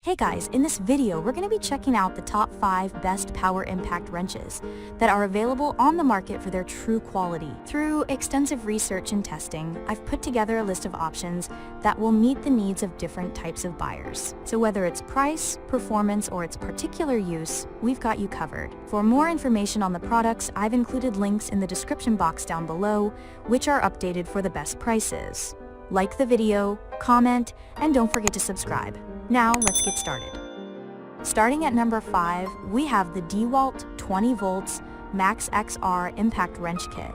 Hey guys, in this video we're going to be checking out the top 5 best power impact wrenches that are available on the market for their true quality. Through extensive research and testing, I've put together a list of options that will meet the needs of different types of buyers. So whether it's price, performance, or its particular use, we've got you covered. For more information on the products, I've included links in the description box down below, which are updated for the best prices. Like the video, comment, and don't forget to subscribe. Now, let's get started. Starting at number 5, we have the DEWALT 20 volts Max XR Impact Wrench Kit.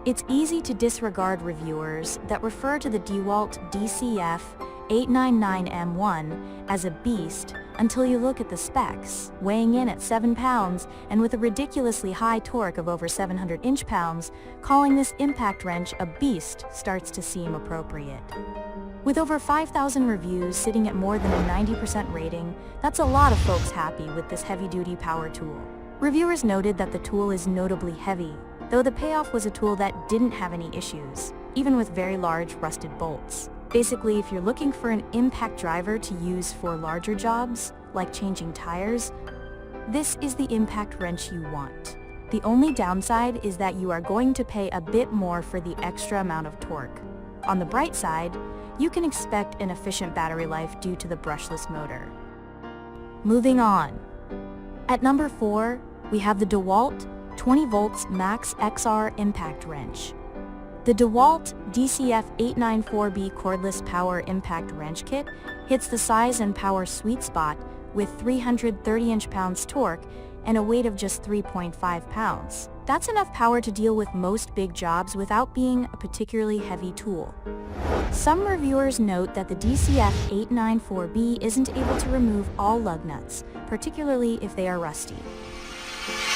It's easy to disregard reviewers that refer to the DEWALT DCF 899M1 as a beast until you look at the specs. Weighing in at 7 pounds and with a ridiculously high torque of over 700 inch-pounds, calling this impact wrench a beast starts to seem appropriate. With over 5,000 reviews sitting at more than a 90% rating, that's a lot of folks happy with this heavy-duty power tool. Reviewers noted that the tool is notably heavy, though the payoff was a tool that didn't have any issues, even with very large rusted bolts. Basically, if you're looking for an impact driver to use for larger jobs, like changing tires, this is the impact wrench you want. The only downside is that you are going to pay a bit more for the extra amount of torque. On the bright side, you can expect an efficient battery life due to the brushless motor. Moving on. At number 4, we have the DEWALT 20 volts Max XR Impact Wrench. The DEWALT DCF 894B Cordless Power Impact Wrench Kit hits the size and power sweet spot with 330 inch-pounds torque and a weight of just 3.5 pounds. That's enough power to deal with most big jobs without being a particularly heavy tool. Some reviewers note that the DCF 894B isn't able to remove all lug nuts, particularly if they are rusty.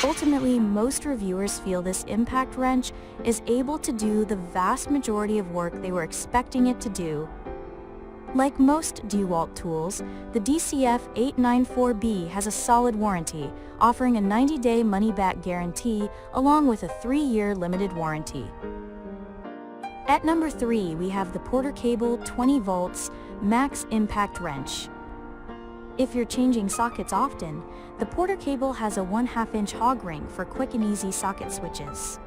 Ultimately, most reviewers feel this impact wrench is able to do the vast majority of work they were expecting it to do. Like most DEWALT tools, the DCF 894B has a solid warranty, offering a 90-day money-back guarantee along with a 3-year limited warranty. At number 3, we have the Porter Cable 20 volts Max Impact Wrench. If you're changing sockets often, the Porter Cable has a 1/2 inch hog ring for quick and easy socket switches.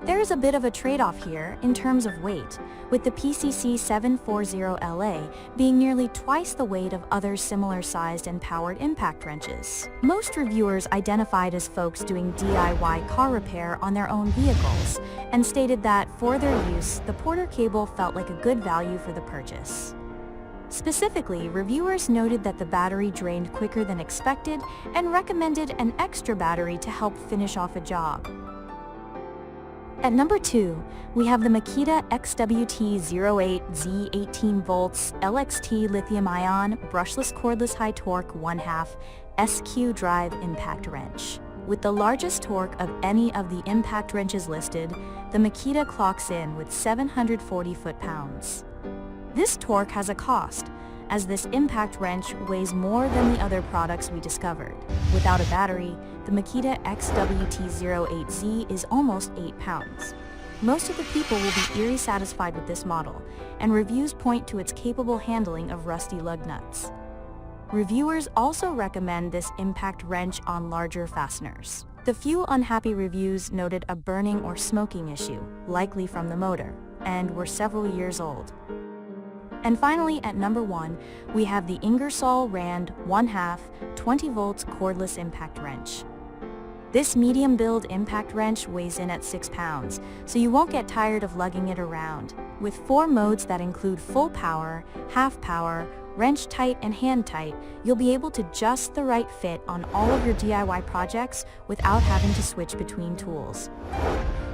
There is a bit of a trade-off here in terms of weight, with the PCC 740LA being nearly twice the weight of other similar-sized and powered impact wrenches. Most reviewers identified as folks doing DIY car repair on their own vehicles, and stated that, for their use, the Porter Cable felt like a good value for the purchase. Specifically, reviewers noted that the battery drained quicker than expected and recommended an extra battery to help finish off a job. At number 2, we have the Makita XWT-08Z 18 volts LXT Lithium-Ion Brushless Cordless High Torque 1/2 SQ Drive Impact Wrench. With the largest torque of any of the impact wrenches listed, the Makita clocks in with 740 foot-pounds. This torque has a cost, as this impact wrench weighs more than the other products we discovered. Without a battery, the Makita XWT-08Z is almost 8 pounds. Most of the people will be eerie satisfied with this model, and reviews point to its capable handling of rusty lug nuts. Reviewers also recommend this impact wrench on larger fasteners. The few unhappy reviews noted a burning or smoking issue, likely from the motor, and were several years old. And finally, at number 1, we have the Ingersoll Rand 1/2 20 volts cordless impact wrench. This medium-build impact wrench weighs in at 6 pounds, so you won't get tired of lugging it around. With 4 modes that include full power, half power, wrench tight, and hand tight, you'll be able to just the right fit on all of your DIY projects without having to switch between tools.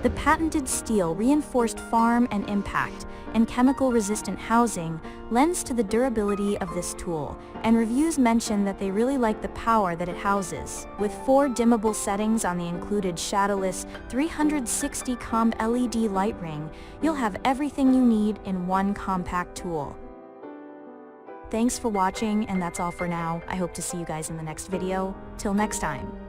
The patented steel reinforced farm and impact and chemical-resistant housing lends to the durability of this tool, and reviews mention that they really like the power that it houses. With 4 dimmable settings on the included shadowless 360 comm LED light ring, you'll have everything you need in one compact tool. Thanks for watching, and that's all for now. I hope to see you guys in the next video. Till next time.